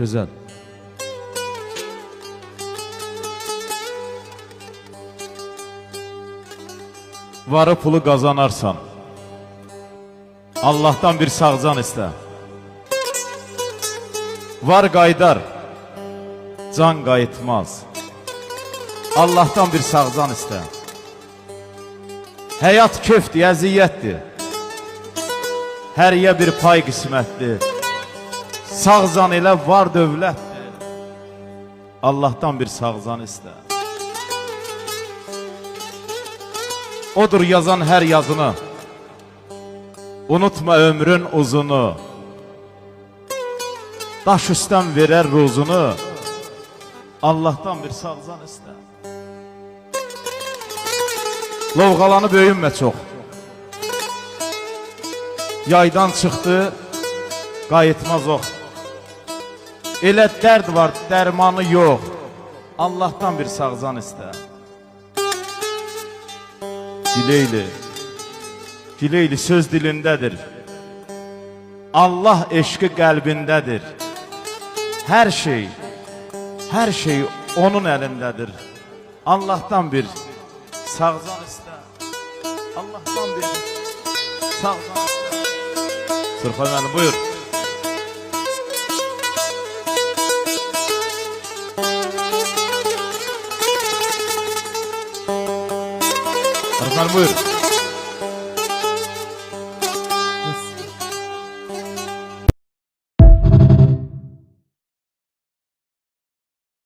Güzel. Varı pulu kazanarsan, Allah'tan bir sağcan iste. Var qaydar, can qayıtmaz. Allah'tan bir sağcan iste. Həyat köfdür, əziyyətdir. Həriyə bir pay qismətdir. Sağcan elə var dövlətdir. Allah'tan bir sağcan iste. Odur yazan hər yazını. Unutma ömrün uzunu. Daş üstdən verər ruzunu. Allah'tan bir sağcan iste. Lovğalanı böyünmə çox. Yaydan çıxdı, qayıtmaz ox. Elə dərd var, dərmanı yox. Allah'tan bir sağcan iste. Dileyli, dileyli söz dilindədir. Allah eşqi qəlbindədir. Hər şey onun əlindədir. Allah'tan bir sağcan iste. Allah'tan bir sağcan iste. Sırxay mənim, buyur. Sırxay mənim, buyur.